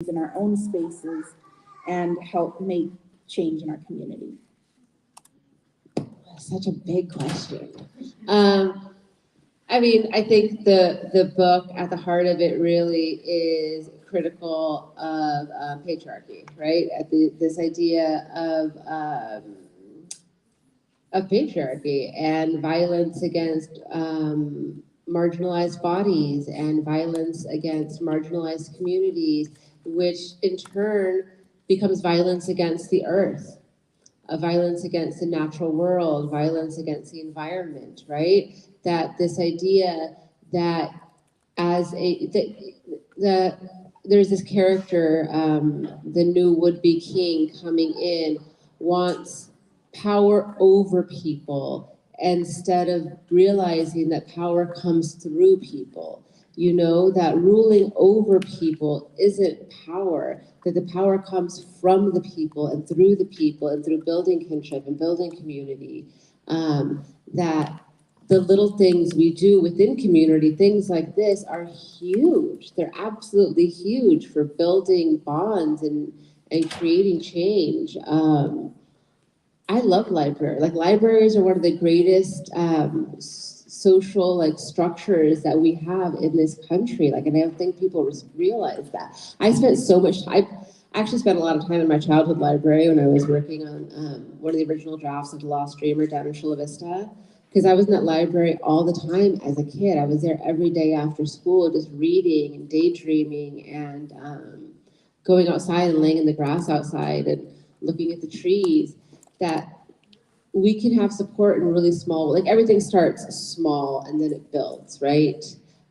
in our own spaces and help make change in our community? Such a big question. I mean, I think the book at the heart of it really is critical of patriarchy, right? This idea of patriarchy and violence against marginalized bodies and violence against marginalized communities, which in turn becomes violence against the earth, a violence against the natural world, violence against the environment, right? That this idea that as there's this character, the new would-be king coming in, wants power over people instead of realizing that power comes through people. You know, that ruling over people isn't power, that the power comes from the people and through building kinship and building community. That the little things we do within community, things like this, are huge. They're absolutely huge for building bonds and creating change. I love libraries. Like, libraries are one of the greatest social structures that we have in this country. Like, and I don't think people realize that. I actually spent a lot of time in my childhood library when I was working on one of the original drafts of The Lost Dreamer down in Chula Vista. Because I was in that library all the time as a kid. I was there every day after school, just reading and daydreaming and going outside and laying in the grass outside and looking at the trees. That we can have support in really small, like, everything starts small and then it builds, right?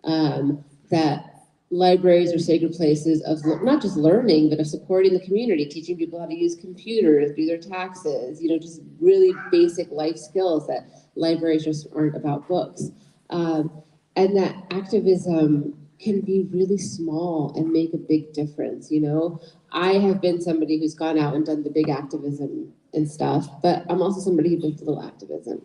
That libraries are sacred places of not just learning, but of supporting the community, teaching people how to use computers, do their taxes, you know, just really basic life skills that libraries just aren't about books. And that activism can be really small and make a big difference, you know? I have been somebody who's gone out and done the big activism and stuff, but I'm also somebody who does little activism.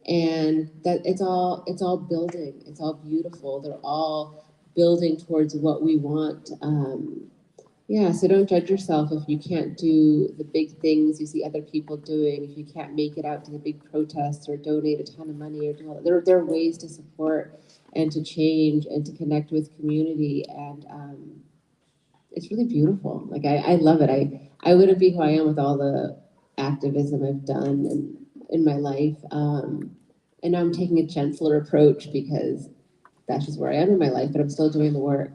And that it's all building, it's all beautiful. They're all building towards what we want. Yeah, so don't judge yourself if you can't do the big things you see other people doing, if you can't make it out to the big protests or donate a ton of money, or there are ways to support and to change and to connect with community, and it's really beautiful. Like, I love it. I wouldn't be who I am with all the activism I've done in my life. And now I'm taking a gentler approach because that's just where I am in my life, but I'm still doing the work.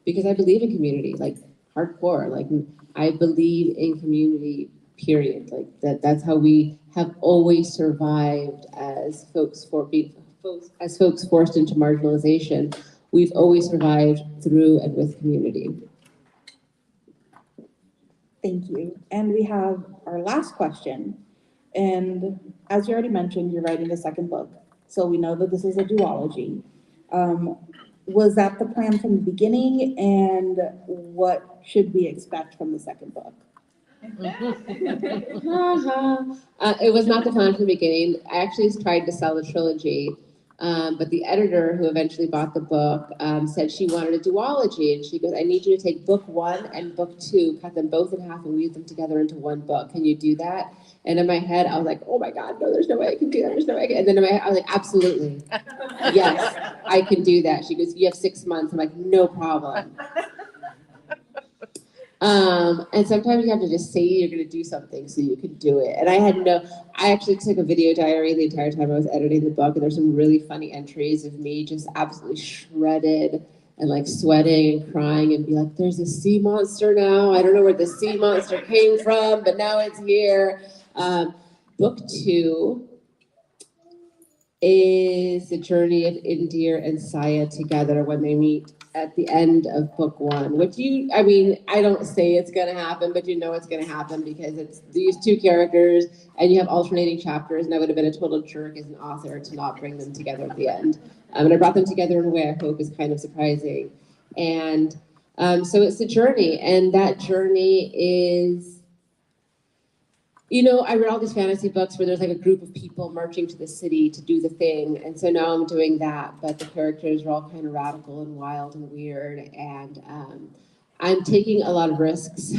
Because I believe in community, like, hardcore. Like, I believe in community, period. Like, that's how we have always survived as folks forced into marginalization. We've always survived through and with community. Thank you. And we have our last question. And as you already mentioned, you're writing a second book. So we know that this is a duology. Was that the plan from the beginning? And what should we expect from the second book? It was not the plan from the beginning. I actually tried to sell the trilogy, but the editor who eventually bought the book said she wanted a duology, and she goes, "I need you to take book 1 and book 2, cut them both in half and weave them together into one book. Can you do that?" And in my head, I was like, "Oh my God, no, there's no way I can do that. There's no way I can." And then in my head, I was like, "Absolutely, yes, I can do that." She goes, "You have 6 months." I'm like, "No problem." And sometimes you have to just say you're going to do something so you can do it. And I actually took a video diary the entire time I was editing the book, and there's some really funny entries of me just absolutely shredded and like sweating and crying and be like, "There's a sea monster now. I don't know where the sea monster came from, but now it's here." Book 2 is the journey of Indir and Saya together when they meet at the end of book 1, which I don't say it's going to happen, but you know it's going to happen because it's these 2 characters and you have alternating chapters, and I would have been a total jerk as an author to not bring them together at the end. And I brought them together in a way I hope is kind of surprising. And so it's a journey, and that journey is I read all these fantasy books where there's like a group of people marching to the city to do the thing. And so now I'm doing that, but the characters are all kind of radical and wild and weird. And I'm taking a lot of risks.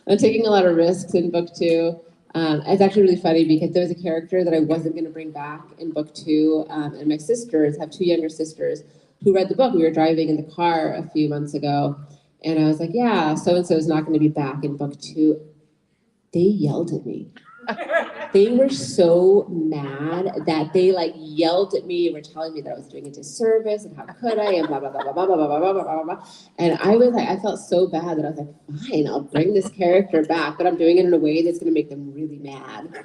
I'm taking a lot of risks in book 2. It's actually really funny because there was a character that I wasn't going to bring back in book 2. And my sisters, have 2 younger sisters, who read the book. We were driving in the car a few months ago. And I was like, yeah, so-and-so is not going to be back in book 2. They yelled at me. They were so mad that they like yelled at me and were telling me that I was doing a disservice and how could I and blah, blah, blah, blah, blah, blah, blah, blah, blah, blah, blah. And I felt so bad that I was like, fine, I'll bring this character back, but I'm doing it in a way that's gonna make them really mad.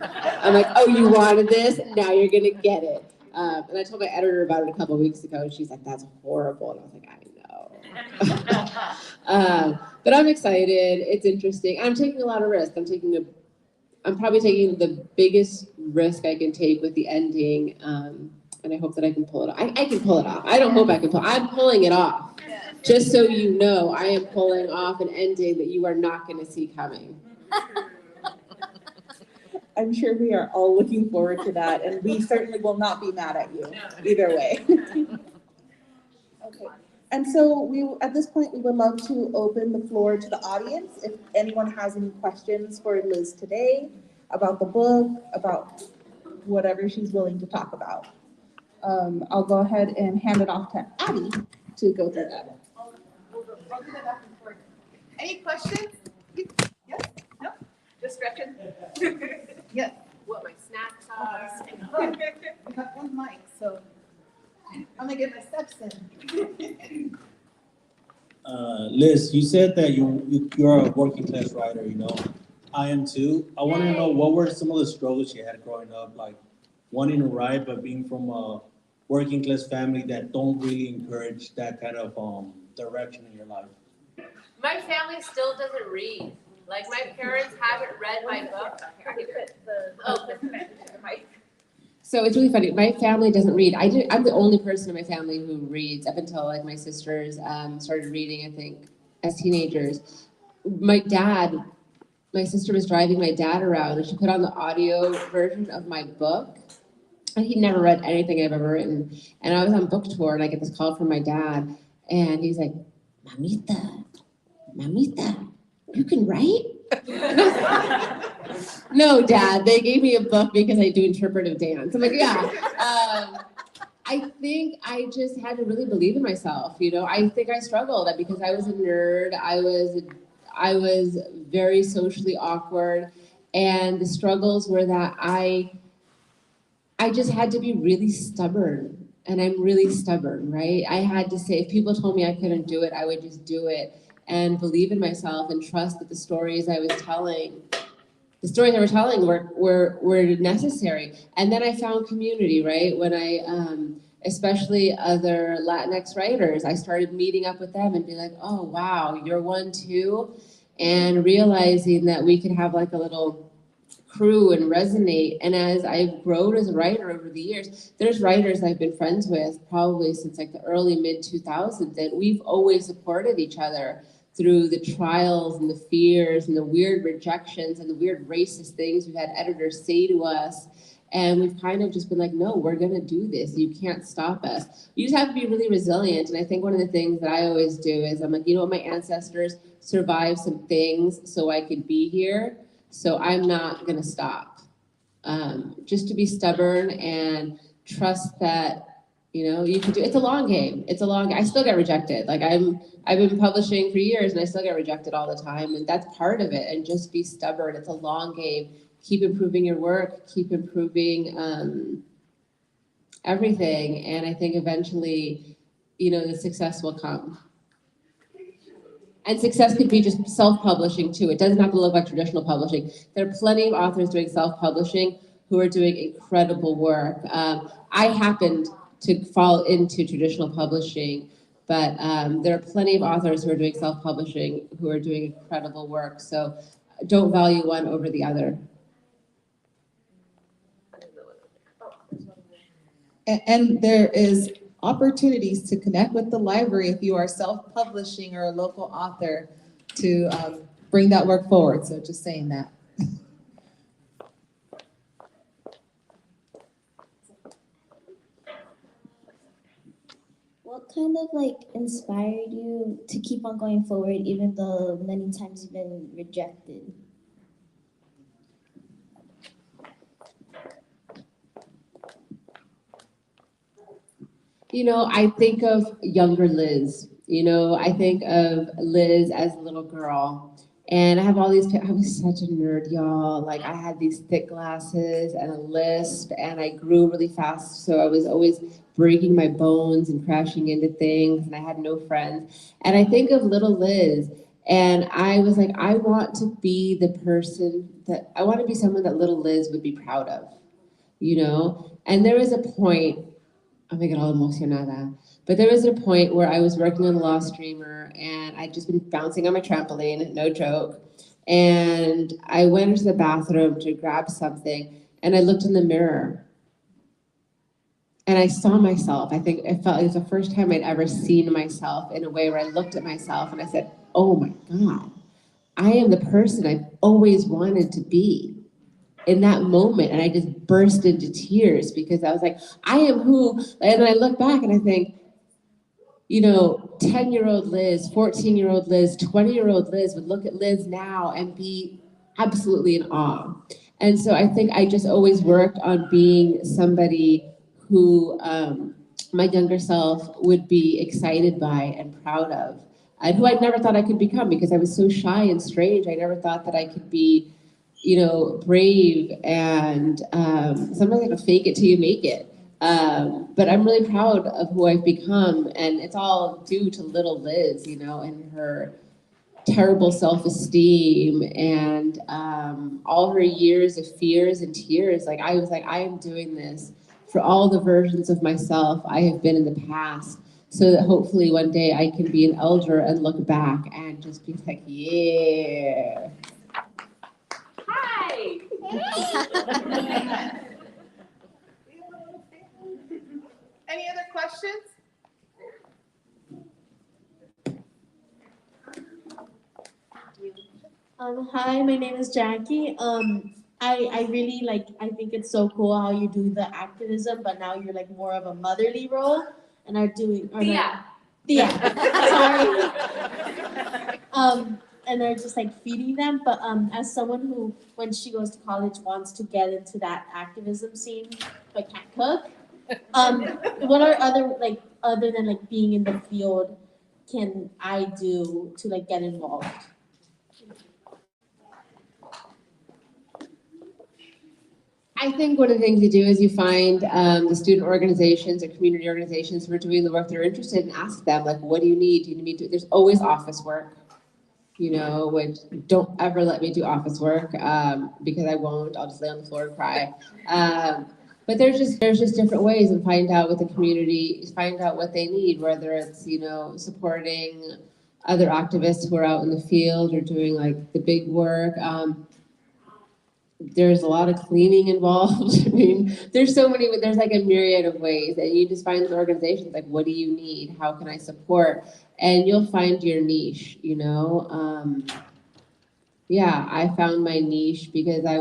I'm like, oh, you wanted this? Now you're gonna get it. And I told my editor about it a couple of weeks ago and she's like, that's horrible. And I was like, I know. But I'm excited. It's interesting. I'm taking a lot of risk. I'm probably taking the biggest risk I can take with the ending, and I hope that I can pull it off. I can pull it off. I don't hope I can pull. I'm pulling it off. Just so you know, I am pulling off an ending that you are not going to see coming. I'm sure we are all looking forward to that, and we certainly will not be mad at you either way. Okay. And so at this point, we would love to open the floor to the audience. If anyone has any questions for Liz today about the book, about whatever she's willing to talk about. I'll go ahead and hand it off to Abby to go through that. Any questions? Yes? No? Just stretching? Yes. What my snacks are. We got one mic, so I'm gonna get my steps in. Liz, you said that you're a working class writer, I am too. I want to know what were some of the struggles you had growing up, like wanting to write, but being from a working class family that don't really encourage that kind of direction in your life. My family still doesn't read. Like my parents haven't read my book. So it's really funny. My family doesn't read. I'm the only person in my family who reads up until like my sisters started reading, I think, as teenagers. My sister was driving my dad around and she put on the audio version of my book. And he'd never read anything I've ever written. And I was on book tour and I get this call from my dad and he's like, Mamita, you can write? No, Dad, they gave me a book because I do interpretive dance. I'm like, yeah. I think I just had to really believe in myself. I think I struggled because I was a nerd. I was very socially awkward. And the struggles were that I just had to be really stubborn. And I'm really stubborn, right? I had to say, if people told me I couldn't do it, I would just do it. And believe in myself and trust that the stories I were telling were necessary. And then I found community, right? When I, especially other Latinx writers, I started meeting up with them and be like, oh, wow, you're one too? And realizing that we could have like a little crew and resonate. And as I've grown as a writer over the years, there's writers I've been friends with probably since like the early mid-2000s, and we've always supported each other through the trials and the fears and the weird rejections and the weird racist things we've had editors say to us. And we've kind of just been like, no, we're gonna do this. You can't stop us. You just have to be really resilient. And I think one of the things that I always do is I'm like, my ancestors survived some things so I could be here. So I'm not gonna stop. Just to be stubborn and trust that you can do. It's a long game. I still get rejected. Like I've been publishing for years and I still get rejected all the time, and that's part of it. And just be stubborn. It's a long game. Keep improving your work. Keep improving everything. And I think eventually, the success will come. And success could be just self-publishing too. It doesn't have to look like traditional publishing. There are plenty of authors doing self-publishing who are doing incredible work. I happened to fall into traditional publishing, but there are plenty of authors who are doing self-publishing who are doing incredible work. So don't value one over the other. And there is opportunities to connect with the library if you are self-publishing or a local author to bring that work forward. So just saying that. kind of like inspired you to keep on going forward even though many times you've been rejected? You know, I think of younger Liz. You know, I think of Liz as a little girl. And I have all these, I was such a nerd, y'all. Like, I had these thick glasses and a lisp, and I grew really fast. So I was always breaking my bones and crashing into things, and I had no friends. And I think of little Liz, and I was like, I want to be the person that, I want to be someone that little Liz would be proud of, you know? And there was a point, I'm gonna get all emocionada. But there was a point where I was working on the Law Streamer and I'd just been bouncing on my trampoline, no joke. And I went into the bathroom to grab something and I looked in the mirror and I saw myself. I think it felt like it was the first time I'd ever seen myself in a way where I looked at myself and I said, oh my God, I am the person I've always wanted to be. In that moment, and I just burst into tears because I was like, I am who, and then I look back and I think, you know, 10-year-old Liz, 14-year-old Liz, 20-year-old Liz would look at Liz now and be absolutely in awe. And so I think I just always worked on being somebody who my younger self would be excited by and proud of, and who I never thought I could become because I was so shy and strange. I never thought that I could be, you know, brave and sometimes like a fake it till you make it. But I'm really proud of who I've become, and it's all due to little Liz, you know, and her terrible self-esteem and all her years of fears and tears. Like I was like, I am doing this for all the versions of myself I have been in the past, so that hopefully one day I can be an elder and look back and just be like, yeah. Hi. Any other questions? Hi, my name is Jackie. I really like, I think it's so cool how you do the activism, but now you're like more of a motherly role and are doing, or like, sorry. And they're just like feeding them. But as someone who, when she goes to college, wants to get into that activism scene, but can't cook, what are other, like, other than like being in the field, can I do to like get involved? I think one of the things you do is you find the student organizations or community organizations who are doing the work they're interested in, and ask them, like, what do you need? Do you need to, there's always office work, you know, which don't ever let me do office work because I won't, I'll just lay on the floor and cry. But there's just different ways, and find out what the community, find out what they need, whether it's, you know, supporting other activists who are out in the field or doing like the big work. There's a lot of cleaning involved. I mean, there's like a myriad of ways, and you just find those organizations like, what do you need? How can I support? And you'll find your niche, you know? Yeah, I found my niche because I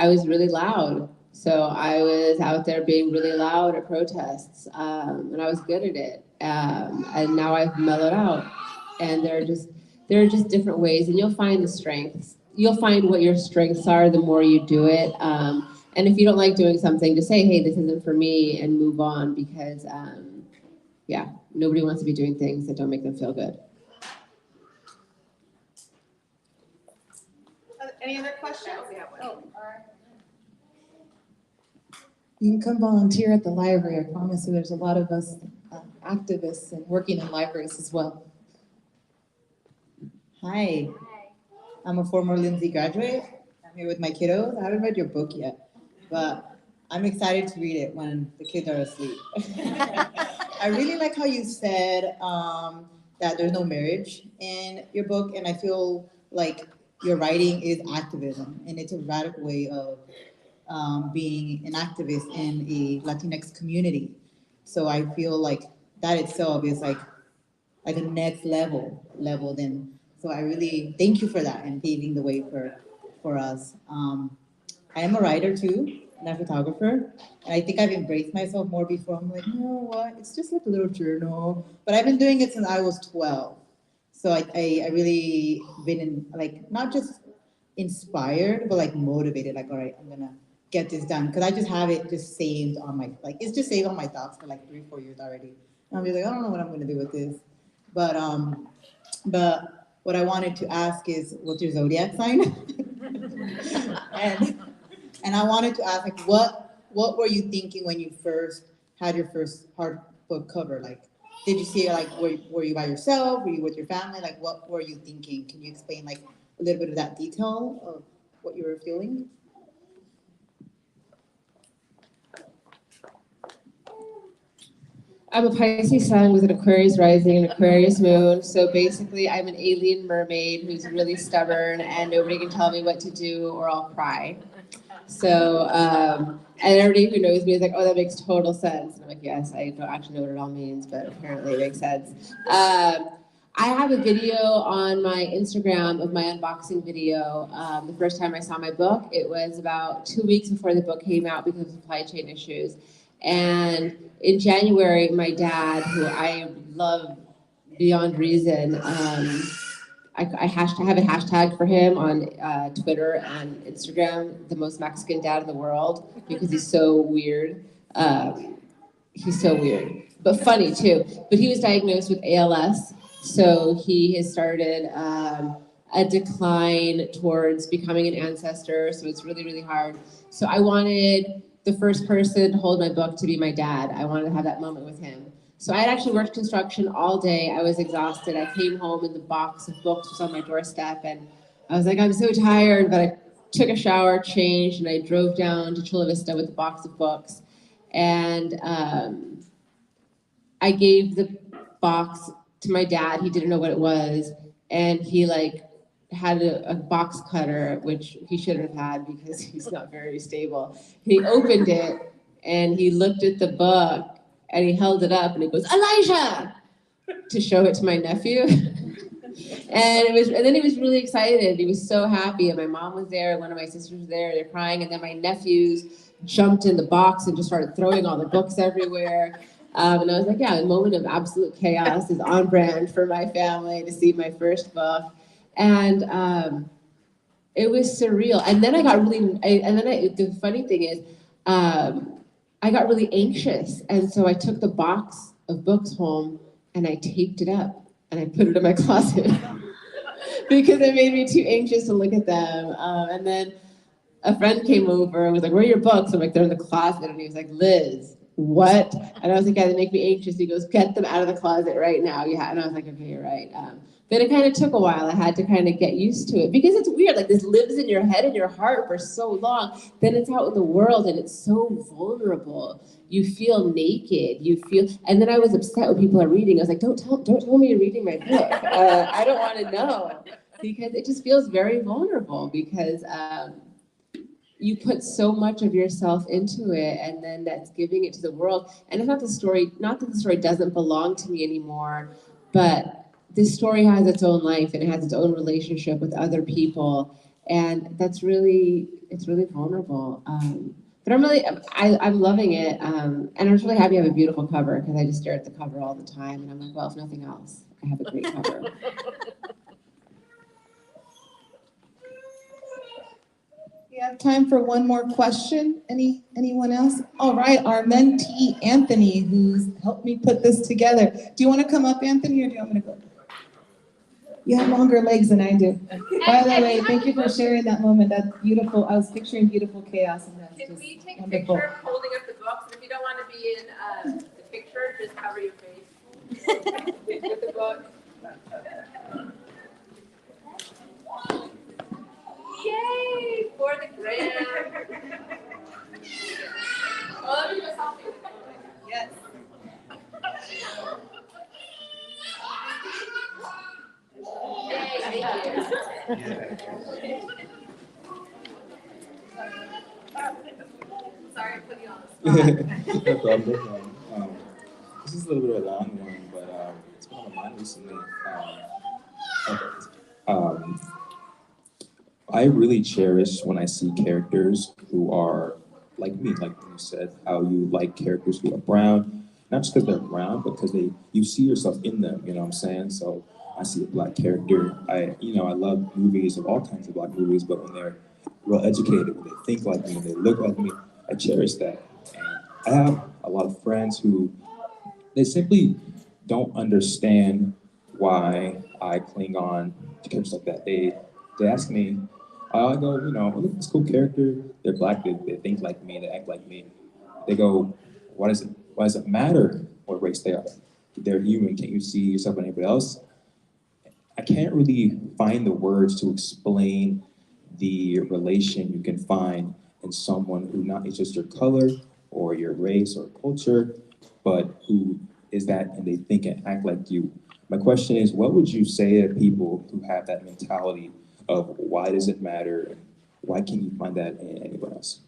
was really loud. So I was out there being really loud at protests, and I was good at it. And now I've mellowed out, and there are just different ways, and you'll find the strengths. You'll find what your strengths are the more you do it. And if you don't like doing something, just say, hey, this isn't for me, and move on, because yeah, nobody wants to be doing things that don't make them feel good. Any other questions? Oh, all right. You can come volunteer at the library. I promise you, there's a lot of us activists and working in libraries as well. Hi, I'm a former Lindsay graduate. I'm here with my kiddos. I haven't read your book yet, but I'm excited to read it when the kids are asleep. I really like how you said that there's no marriage in your book, and I feel like your writing is activism, and it's a radical way of being an activist in a Latinx community. So I feel like that itself is like a next level then. So I really thank you for that and paving the way for us. I am a writer too. not a photographer. And I think I've embraced myself more before. I'm like, no, what? It's just like a little journal. But I've been doing it since I was 12. So I really been in, like, not just inspired, but like motivated. Like, all right, I'm gonna get this done. Cause I just have it just saved on my, like, it's just saved on my thoughts for like 3-4 years already. And I'll be like, I don't know what I'm gonna do with this. But what I wanted to ask is, what's your zodiac sign? and I wanted to ask, like, what were you thinking when you first had your first hard book cover? Like, did you see it, like, were you by yourself? Were you with your family? Like, what were you thinking? Can you explain, like, a little bit of that detail of what you were feeling? I'm a Pisces sun with an Aquarius rising and Aquarius moon. So basically, I'm an alien mermaid who's really stubborn and nobody can tell me what to do or I'll cry. So, and everybody who knows me is like, oh, that makes total sense. And I'm like, yes, I don't actually know what it all means, but apparently it makes sense. I have a video on my Instagram of my unboxing video. The first time I saw my book, it was about 2 weeks before the book came out because of supply chain issues. And in January, my dad, who I love beyond reason, I have a hashtag for him on Twitter and Instagram, the most Mexican dad in the world, because he's so weird. He's so weird, but funny too. But he was diagnosed with ALS, so he has started a decline towards becoming an ancestor, so it's really, really hard. So I wanted the first person to hold my book to be my dad. I wanted to have that moment with him. So I had actually worked construction all day. I was exhausted. I came home and the box of books was on my doorstep and I was like, I'm so tired, but I took a shower, changed, and I drove down to Chula Vista with the box of books. And I gave the box to my dad. He didn't know what it was. And he had a box cutter, which he shouldn't have had because he's not very stable. And he opened it and he looked at the book and he held it up and he goes, Elijah, to show it to my nephew. And then he was really excited. He was so happy. And my mom was there, one of my sisters was there, they're crying. And then my nephews jumped in the box and just started throwing all the books everywhere. And I was like, yeah, a moment of absolute chaos is on brand for my family to see my first book. And it was surreal. And then I got really, the funny thing is, I got really anxious. And so I took the box of books home and I taped it up and I put it in my closet because it made me too anxious to look at them. And then a friend came over and was like, where are your books? I'm like, they're in the closet. And he was like, Liz, what? And I was like, yeah, they make me anxious. He goes, get them out of the closet right now. Yeah. And I was like, okay, you're right. But it kind of took a while. I had to kind of get used to it because it's weird. Like this lives in your head and your heart for so long. Then it's out in the world and it's so vulnerable. You feel naked. You feel, and then I was upset when people are reading. I was like, don't tell me you're reading my book. I don't want to know because it just feels very vulnerable because you put so much of yourself into it and then that's giving it to the world. And it's not that the story doesn't belong to me anymore, but this story has its own life and it has its own relationship with other people. And it's really vulnerable. But I'm loving it. And I'm just really happy I have a beautiful cover because I just stare at the cover all the time. And I'm like, well, if nothing else, I have a great cover. We have time for one more question. Anyone else? All right, our mentee, Anthony, who's helped me put this together. Do you want to come up, Anthony, or do you want me to go? You have longer legs than I do. By the way, thank you for sharing that moment. That's beautiful. I was picturing beautiful chaos, and that's Can just we take wonderful. a picture of holding up the books? If you don't want to be in the picture, just cover your face with the book. Yay! For the gram. Oh, let me do a selfie. Yes. Yay, thank you. Sorry, put you on the spot. No problem, no problem. This is a little bit of a long one, but it's been on my mind recently. I really cherish when I see characters who are like me, like you said, how you like characters who are brown, not just because they're brown, but because you see yourself in them, you know what I'm saying? So I see a black character. I love movies of all kinds of black movies, but when they're real educated, when they think like me, when they look like me, I cherish that. And I have a lot of friends who, they simply don't understand why I cling on to characters like that. They ask me, I go, look at this cool character. They're black. They think like me. They act like me. They go, why does it matter what race they are? They're human. Can't you see yourself in anybody else? I can't really find the words to explain the relation you can find in someone who not is just your color or your race or culture, but who is that and they think and act like you. My question is, what would you say to people who have that mentality of why does it matter and why can't you find that in anyone else?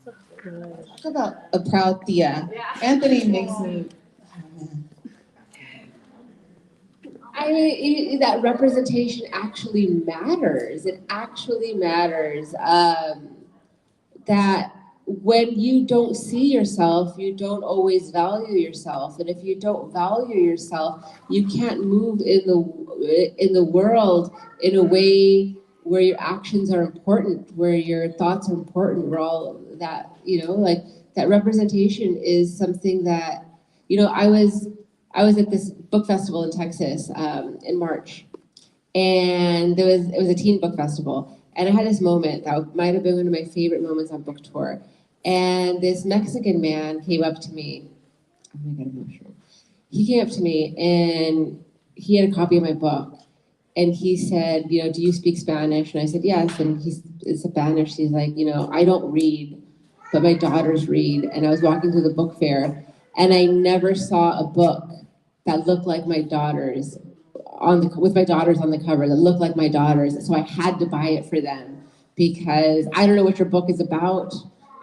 Talk about a proud Tia. Anthony makes me, That representation actually matters. It actually matters. That when you don't see yourself, you don't always value yourself. And if you don't value yourself, you can't move in the world in a way where your actions are important, where your thoughts are important, where all that, like that representation is something that, I was at this book festival in Texas in March, and it was a teen book festival, and I had this moment that might have been one of my favorite moments on book tour. And this Mexican man came up to me. Oh my God, I'm emotional. He came up to me and he had a copy of my book. And he said, do you speak Spanish? And I said, yes. And it's Spanish. He's like, I don't read, but my daughters read. And I was walking through the book fair, and I never saw a book that looked like my daughters with my daughters on the cover, that looked like my daughters. So I had to buy it for them because I don't know what your book is about.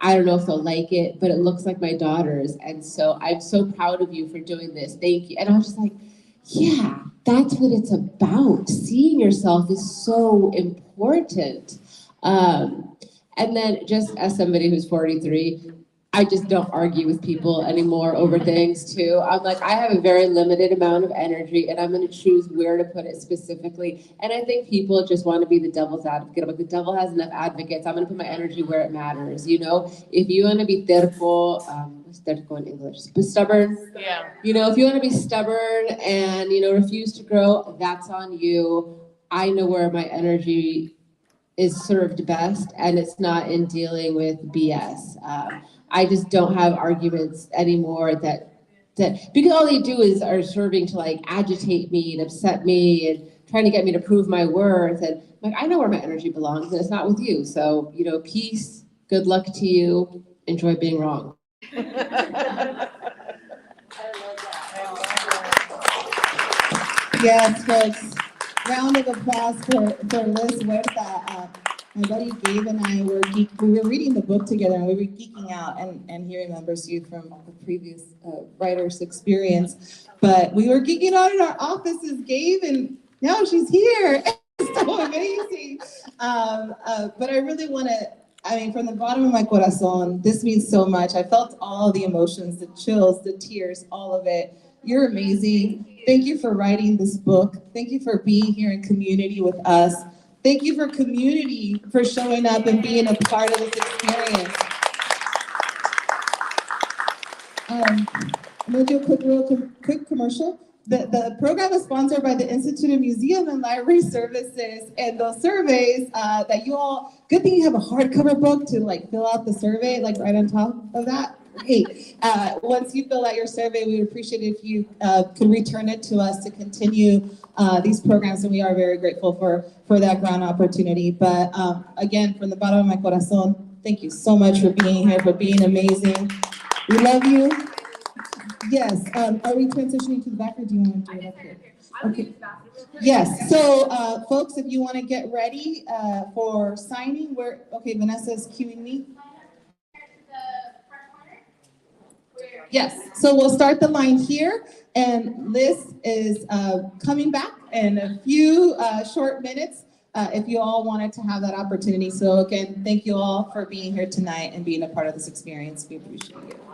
I don't know if they'll like it, but it looks like my daughters. And so I'm so proud of you for doing this. Thank you. And I was just like, yeah, that's what it's about. Seeing yourself is so important. And then just as somebody who's 43, I just don't argue with people anymore over things too. I'm like, I have a very limited amount of energy and I'm gonna choose where to put it specifically. And I think people just want to be the devil's advocate. I'm like, the devil has enough advocates. I'm gonna put my energy where it matters. If you want to be terco, what's terco in English? Stubborn. Yeah. If you want to be stubborn and, refuse to grow, that's on you. I know where my energy is served best, and it's not in dealing with BS. I just don't have arguments anymore that because all they do are serving to like agitate me and upset me and trying to get me to prove my worth. And like, I know where my energy belongs, and it's not with you. So, peace, good luck to you, enjoy being wrong. yes, folks. Round of applause for Lizz Huerta. My buddy Gabe and I we were reading the book together, and we were geeking out, and he remembers you from the previous writer's experience. But we were geeking out in our offices, Gabe, and now she's here. It's so amazing. But I really want to, from the bottom of my corazón, this means so much. I felt all the emotions, the chills, the tears, all of it. You're amazing. Thank you for writing this book. Thank you for being here in community with us. Thank you for community, for showing up and being a part of this experience. I'm going to do a quick commercial. The program is sponsored by the Institute of Museum and Library Services, and those surveys that you all, good thing you have a hardcover book to like fill out the survey, like right on top of that. Great. Once you fill out your survey, we would appreciate it if you could return it to us to continue these programs, and we are very grateful for that grant opportunity. But again, from the bottom of my corazón, thank you so much for being here, for being amazing. We love you. Yes. Are we transitioning to the back, or do you want to do it up here? Okay. Yes. So, folks, if you want to get ready for signing, Vanessa's cueing me. Yes. So we'll start the line here, and Liz is coming back in a few short minutes. if you all wanted to have that opportunity. So again, thank you all for being here tonight and being a part of this experience. We appreciate you.